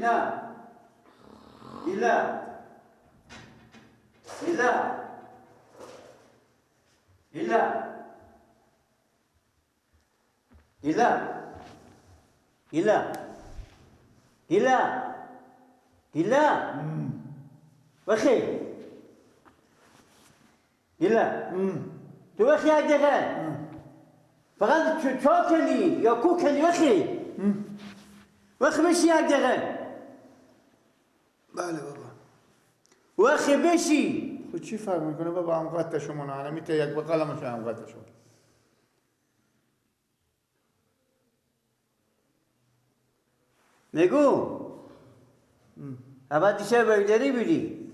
Ila. Ila. Ila. Ila. Ila. Ila. Ila. Ila. وخي يلا تو وخي عجله فقط شو كني يا كو كني وخي وخي بشي عجله بله بابا وخي بشي خود چی فرق میکنه بابا هم قطع شما نه میته یک بقلمش هم قطع شما میگو اول دیشه بایداری بیدی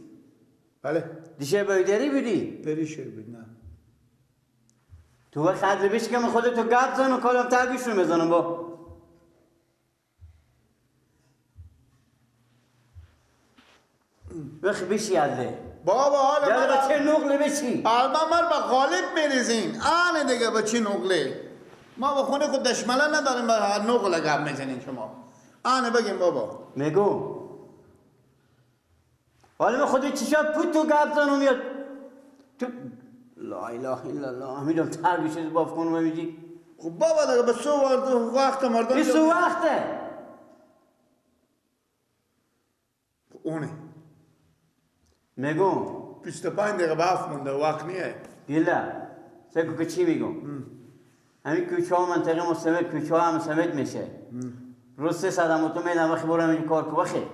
بله دیشه بایداری بیدی پریشه بید نه تو وقت حد بیش که من خودتو گرد زن و کلم ترگیشون بزنم با وقت بیشی عده بابا حالا یالا بچه نقله بشی البا مر با غالب میریزین آنه دیگه بچه نقله ما با خونه خود دشمله نداریم با نقله گپ میزنین شما آنه بگیم بابا میگو حالا من خودی چشم پوتو گرد زنم میاد تو لا اله الا الله میدونم ترگیش باف کنم میگی خب بابا دیگه به سو وقت مردم این سو وقته اونه میگو 25 دقیقه به هفت مونده وقت نیه گله سگو که چی میگم همین کوچه ها منطقه مستمر کوچه ها هم سمت میشه روز 300 هم تو میدم وقتی برو همین کار کو بخی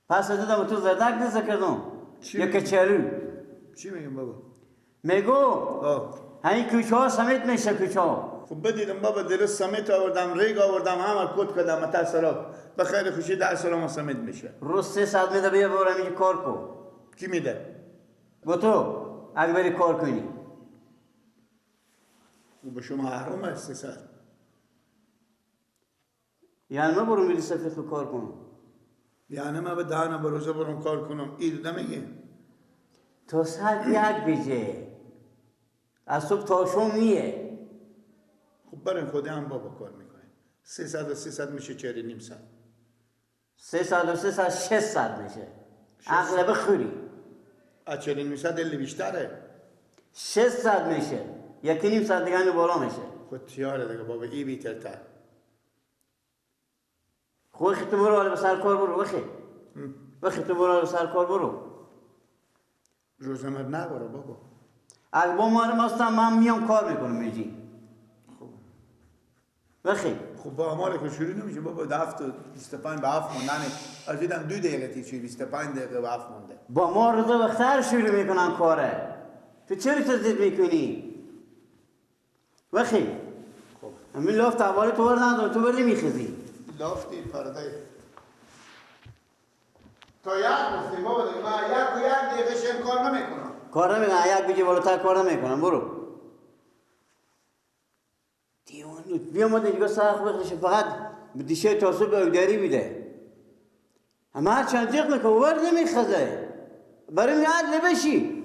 پس دادم تو زدک نزد کردم یا کچرو چی میگم بابا میگو همین کوچه ها سمت میشه کوچه ها خب بدیدم بابا درست سمیت آوردم ریگ آوردم همه کد کردم متا سراب بخیر خوشی در سلام سمیت میشه روز 300 میده بیا برو همین کار کو کی میده؟ گو تو اگه بری کار کنی و به شما حرام است سر یعنی من برو میری سفید تو کار کنم یعنی من به دهنه به روزه برم کار کنم اید نمیگه تو ساعت یک بجه از صبح تا شام نیه خب برین خودی هم بابا کار میکنه 300 و 300 میشه 4.5 ساعت 300 و 300 600 میشه عقل بخوری از 4.5 ساعت دلی بیشتره 600 میشه یکی نیم ساعت دیگه اینو بالا میشه خود تیاره دیگه بابا ای بیترتر خوی تو برو حالا به سر کار برو بخی تو برو حالا به سر کار برو روزمر نباره بابا اگه با ما رو مستم من میام کار میکنم میجی بخی خب با امال که شروع نمیشه بابا ده هفت و 25 به هفت موندنه از دیدم 2 دقیقه تیچی 25 دقیقه به هفت مونده با ما رو دو وقتر شروع میکنن کاره تو چرا تزدید میکنی بخی خب همین لافت احوالی تو بردن تو بردی میخیزی لافتی پرده تا یک گفتیم بابا دیگه من یک و یک دقیقه شم کار نمیکنم کار نمیکنم یک بیجه بالاتر کار نمیکنم برو دیوان بیا ما دیگه سرخ بخشه فقط دیشه تاسو به اگداری بیده همه هر چند جیغ میکنه ورد نمیخزه برای می عدل بشی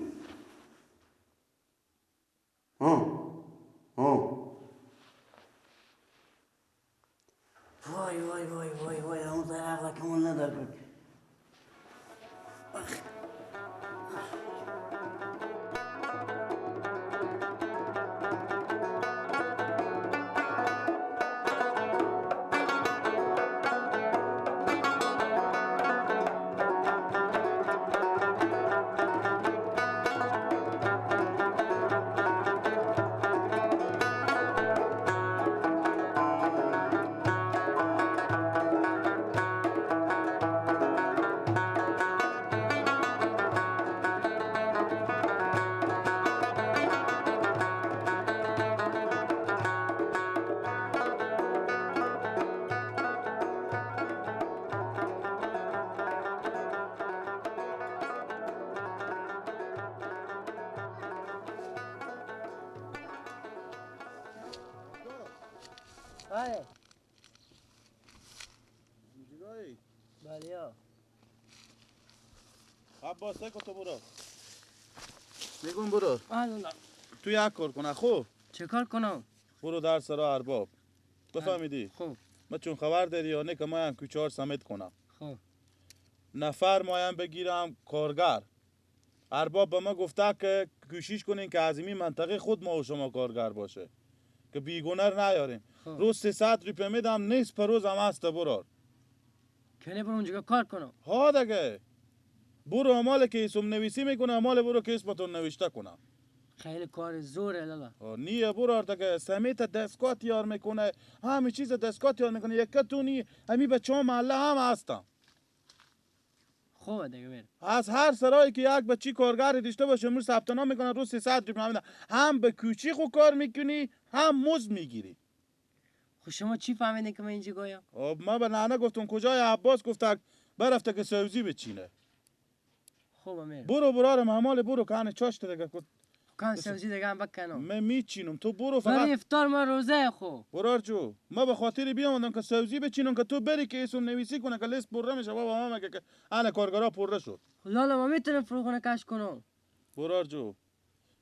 وای وای وای وای وای همون در عقل کمال ندار بود بله اینجایی بله ها عباس که تو برو میگم برو معلومم تو یک کار کنه خوب چه کار کنم؟ برو در سرا ارباب بفهمیدی؟ خب ما چون خبر داری یا نه که ما هم کوچه ها سمیت کنم خب نفر مایم بگیرم کارگر ارباب به ما گفته که کوشش کنین که از این منطقه خود ما و شما کارگر باشه که بیگونر نیاریم خب. روز 300 روپیه میدم نیست پر روز هم هست برار کنه برو اونجا کار کنم ها دیگه برو امال که اسم نویسی میکنه امال برو که اسمتون نوشته کنم خیلی کار زوره لالا نیه برار دیگه سمیت دستگاه تیار میکنه همه چیز دستگاه تیار میکنه یکتونی همی بچه ها محله هم هستم خوبه دیگه بر از هر سرایی که یک بچی کارگر داشته باشه امروز ثبت نام میکنه روز 300 روپیه میدن هم به کوچی خو کار میکنی هم مزد میگیری خب شما چی فهمیدین که من اینجا گایم خب من به نانه گفتم کجای عباس گفت برفته که سبزی بچینه خوبه میر برو برارم همال برو کانه چاشت دیگه کان سبزی دیگه هم بکنم من میچینم تو برو برای فقط افطار ما روزه خو برار جو ما به خاطر بیامدم که سبزی بچینم که تو بری که اسم نویسی کنه که لیست پره میشه بابا ما میگه که انا کارگرا پره شد لالا ما میتونم فروخونه کش کنم برار جو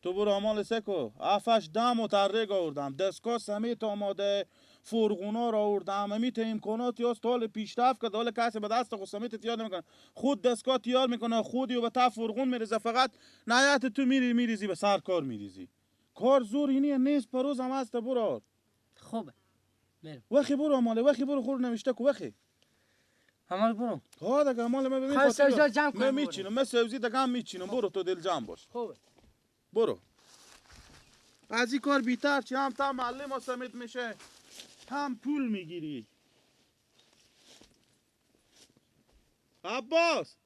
تو برو امال سکو افش دم و ترگ آوردم دستگاه سمیت آماده فرغونا را آوردم امیت امکاناتی هست حال پیشرفت که حال کسی به دست خود سمیت تیار نمیکنه خود دستگاه تیار میکنه خودی و به تا فرغون میریزه فقط نیت تو میریزی به سر کار میریزی کار زور اینی نیست پروز هم هست برار خوبه میر وخی برو امال وخی برو خور نوشته کو وخی همال برو ها دیگه امال من ببین خواهی سبزی جمع کنم من برو. میچینم من سبزی دیگه هم میچینم برو تو دل جمع باش خوبه برو از این کار بیتر چی هم تا معلم ها سمیت میشه هم پول میگیری عباس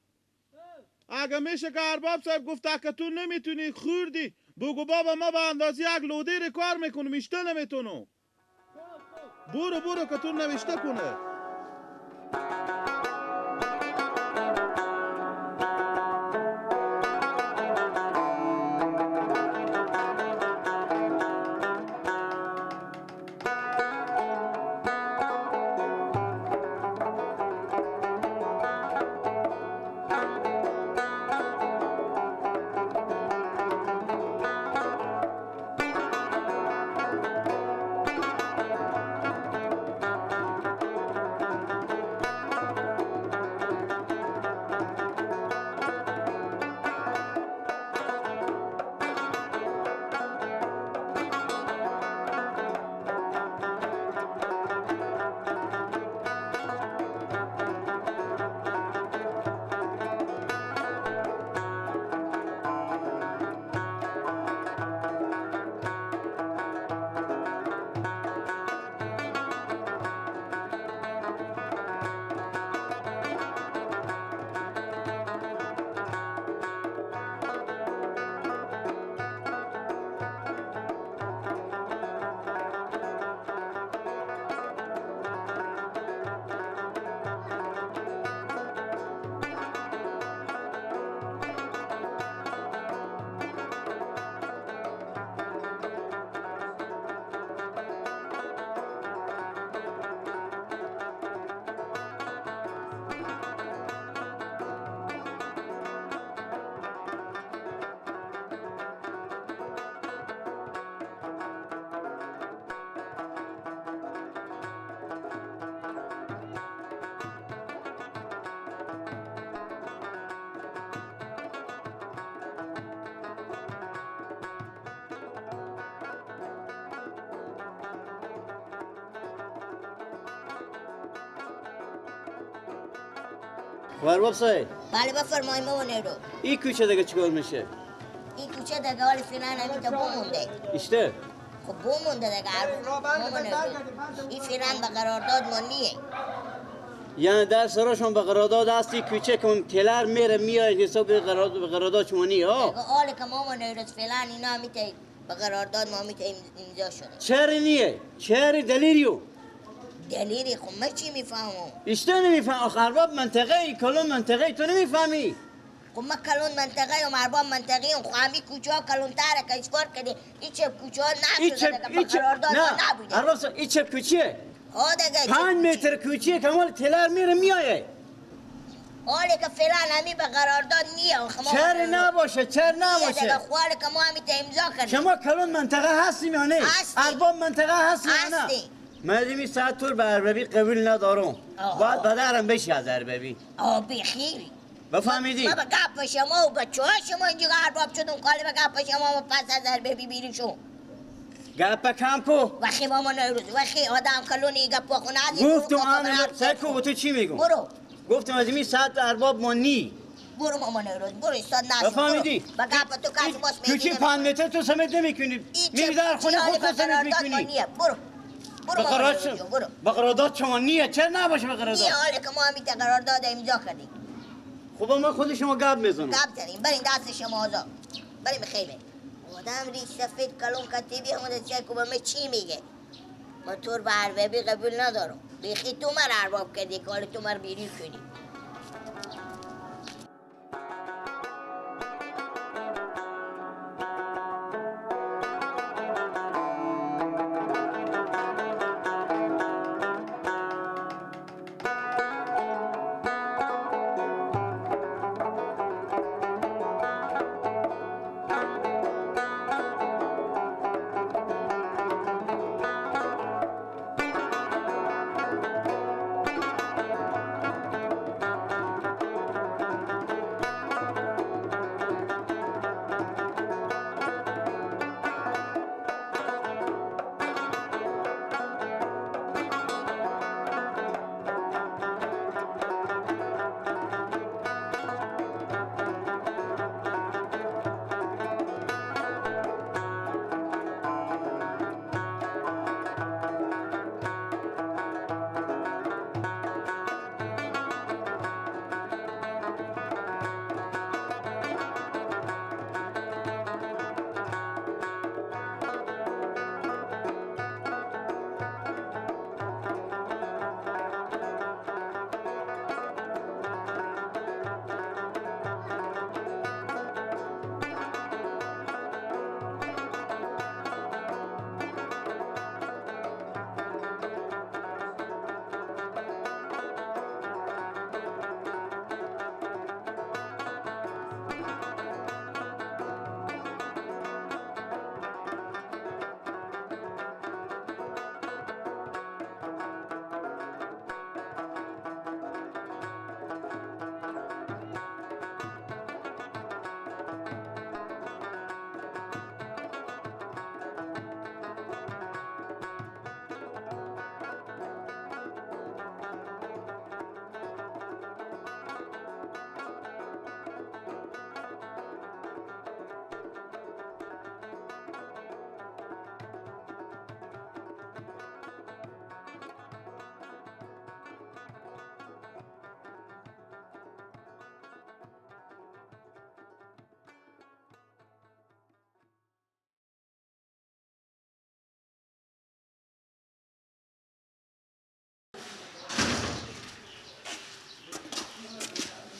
اگه میشه که ارباب صاحب گفته که تو نمیتونی خوردی بگو بابا ما به اندازی یک لودیر کار میکنم میشته نمیتونم برو که تو نوشته کنه ارباب صاحب بله بفرمایید مامانه رو این کوچه دیگه چیکار میشه این کوچه دیگه حال فعلا همیتا بمونده اشته خب بمونده دیگه مامانه رو این فعلا به قرارداد ما نیه یعنی در سراشون به قرارداد هستی کوچه که اون تلر میره میاد حساب به قرارداد شما نی ها دیگه حالی که مامانه رو فعلا اینا همیتا به قرارداد ما همیتا امضا شده چرا نیه چرا دلیلیو دلیلی خب من چی میفهمم اشته نمیفهم آخه ارباب منطقه ای کلون منطقه ای تو نمیفهمی خب من کلون منطقه هم ارباب منطقه هم خب همین کوچه ها کلون تره که اشکار کنی این چه کوچه ها نشده دیگه به قرارداد ما نبوده ارباب صاحب این چه کوچیه ها دیگه 5 متر کوچیه که مال تلر میره میایه حالی که فعلا همین به قرارداد نیه چرا نباشه چرا نباشه دیگه خواهی که ما همیتا امضا کنیم شما کلون منطقه هستیم یا نه هستیم. ارباب منطقه هستیم یا نه هستیم من دیمی ساعت طور به عربی قبول ندارم باید بدرم بشی از عربی بخیری بفهمیدی؟ ما به گپ شما و بچه ها شما اینجا ارباب شدون کالی به گپ شما و پس از عربی بیریشون گپ کم کو وخی ماما نیروز وخی آدم کلونی گپ خونه از گفتم آن سکو به تو چی میگم برو گفتم از این ساعت ارباب ما نی برو ماما نیروز برو استاد نشو بفهمیدی؟ با گپ تو کسی باس تو چی 5 متر تو سمت نمیکنی میری در خونه خود تو سمت میکنی برو ماما نیروز برو با قرارداد شما نیه چرا نباشه با قرارداد این حاله که ما همیت قرارداد امضا کردیم خب ما خود شما گپ میزنم گپ زنیم برین دست شما آزاد بریم خیمه آدم ریش سفید کلون کتیبی همون چکو به من چی میگه من طور به عربی قبول ندارم بیخی تو مر ارباب کردی که حالا تو مر بیری کنی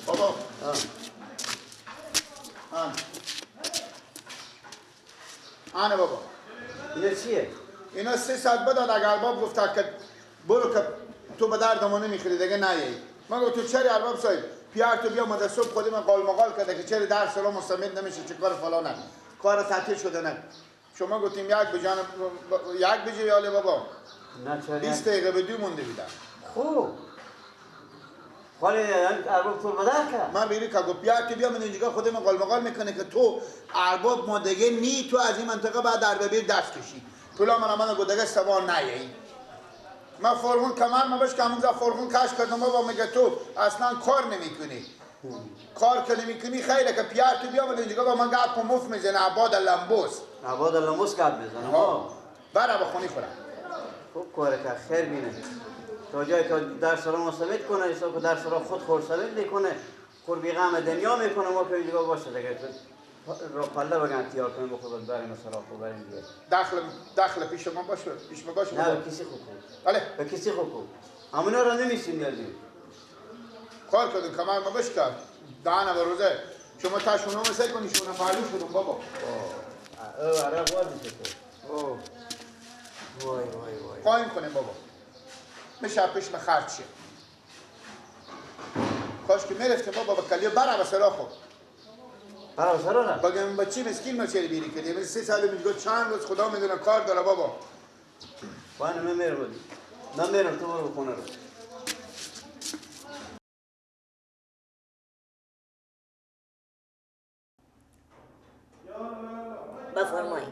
بابا آنه بابا اینا چیه؟ اینا 3 ساعت بداد اگر ارباب گفت که برو که تو به دردمون نمیخوری دیگه نیایی من گفتم چرا ارباب صاحب پیار تو بیا مدرسه صبح خودی من قال مقال کرده که چرا درس سلام مستمر نمیشه چه کار فلانه کار تعطیل شده نه شما گفتیم یک بجه یاله بابا نه چرا 20 دقیقه به 2 مونده بیدم خوب خاله ارباب تو بدر کرد من بیری که گفت پیار تو بیا من اینجا خودی من قال مقال میکنه که تو ارباب ما دیگه نی تو از این منطقه بعد در ببیر دست کشی پلا من گفت دیگه سوال نیایی من فرمون کمر ما بش کمون za فرمون کش کردم بابا میگه تو اصلا کار نمیکنی کار که نمیکنی خیره که پیار تو بیا من اینجا با من گپ مف میزنه عباد لمبوس عباد لمبوس گپ میزنه ها برا بخونی خورم خوب کاره که خیر بینه تا جایی که درس را مستمد کنه ایسا که درس را خود خورسمد میکنه خور بیغم دنیا میکنه ما که اینجا باشه دیگه رو پله بگن تیار کنیم بخود بریم سراغ و بریم دیگه دخل پیش ما باشه پیش ما باشه نه به کسی خوب بله به کسی خوب همونا را نمیشیم یادیم کار کردن کمر ما بش کرد دهنه و روزه شما تاشونو مسه کنی شونه معلوم شدم بابا عرق وارد شد وای قایم کنیم بابا میشه پیش من خرج شه کاش که میرفتیم بابا با کلیه برا و سراغ خود برا سراغ نه بگم بچی مسکین ما چری بیری کردیم 3 سال میگه چند روز خدا میدونه کار داره بابا من میرم بودی من میرم تو برو خونه رو بفرمایید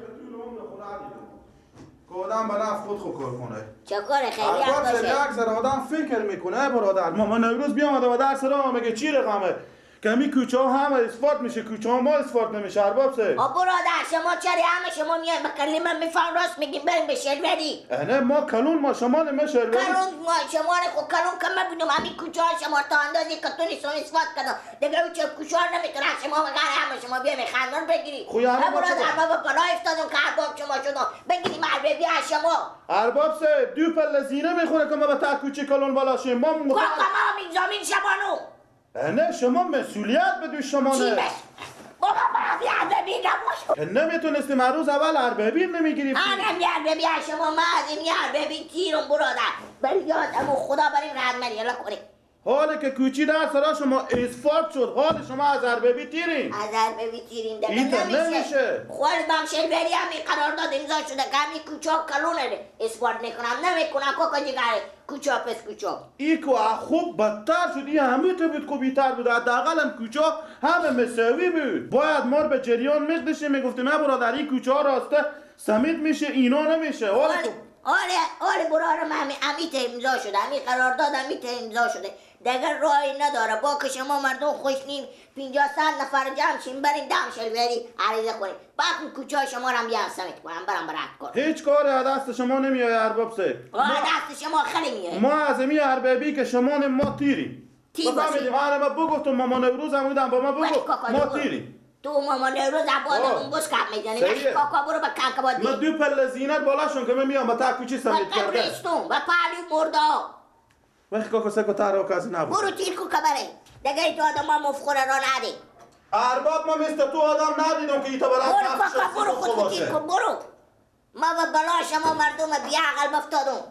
که آدم به نفع خود کار کنه. چه کار خیلی البته باشه یک ذره آدم فکر میکنه برادر. ما نوروز بیامده و درس را میگه چی رقمه که همین کوچه ها همه اثبات میشه، کوچه ها ما اثبات نمیشه. ارباب سه برادر شما چرا همه شما میان به کلمه میفهم راست میگیم بریم به شلوری نه ما کلون ما شمال ما شهروری کلون ما شما رو خود کلون کم بودم همین کوچه ها شما تا اندازی که تو نیستون اثبات کردم دیگه او چه کوچه ها نمیتونه شما وگره همه شما بیایم خاندان بگیری خو یعنی ما برادر چه ما به پناه افتادم که ارباب شما شدم بگیریم عربی از شما ارباب سه دو پله زینه میخوره که ما به تا کوچه کلون بالا شیم. ما کاکا ما این زمین شما نو نه شما مسئولیت بدو شما چی نه بس بابا ما عربی نباش که نمیتونستیم هر روز اول عربی نمیگیریم. منم عربی از شما ما از این عربی تیرم برادر بریم یادمو خدا بریم رد مریلا کنیم حالی که کوچی در سرا شما اثبات شد حال شما از عربی تیرین. از عربی تیریم دیگه این که نمیشه. خواهی بمشل بری همین قرارداد امضا شده که همین کوچه ها کلونه اثبات نکنم نمیکنم که جگره کوچه ها پس کوچه ها ای که خوب بدتر شد. این همه تو بود که بیتر بود. حداقل هم کوچه همه مساوی بود. باید ما رو به جریان میخدشیم میگفتیم نه برادر این کوچه ها راسته سمید میشه اینا نمیشه. آره برادر من امیت امضا شده همین قرارداد امیت امضا شده دیگر راهی نداره با که شما مردم خوش نیم 50 نفر جمع شیم بریم دمشل بری عریضه کنیم باید کوچه های شما رو هم یه سمیت کنم برم برد کنم هیچ کاری از دست شما نمیاد ارباب سه. دست شما خیلی میاد ما از امی عربی که شما ما تیری بفهمیدیم. ما بگفتم ماما نوروز هم بودم با ما بگو ما تیری تو ماما نوروز عبادمون بس کم میدنی نه کاکا برو به کنک بادی ما دو پله زینت بالاشون که میام با تا کوچی سمید کرده بریستون و پالی مرده وقتی کاکا سکو تارو کسی نبود برو تیر کو کبره دیگه تو آدم ما مفخوره را نده ارباب ما مثل تو آدم ندیدم که ایتا بلد برو کاکا برو خود تیر کن برو ما به بلا شما مردم بیعقل بفتادم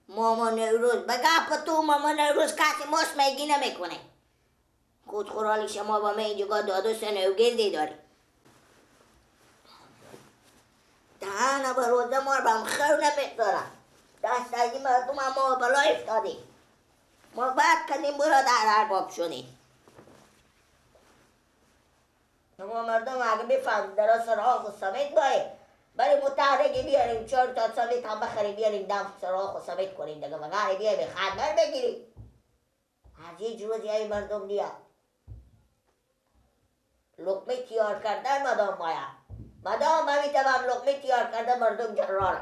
ماما نوروز بگه پا تو ماما نوروز کسی ماست میگی نمیکنه خود خورالی شما با من اینجا دادو سنه و گلدی داری دهنه به روزه مار بهم خیر نمیدارم دست از این مردم ما بلا افتادیم ما بعد کردیم برادر ارباب شدیم شما مردم اگه بفهم در سراغ و سمیت باید برای متحرگی بیاریم 4 تا سمیت هم بخریم بیاریم دم سراغ و سمیت کنیم دیگه وگره بیاریم خدمت بگیریم از هیچ روزی های مردم نیا لقمه تیار کردن مدام باید مدام میتونم لقمه تیار کرده مردم جراره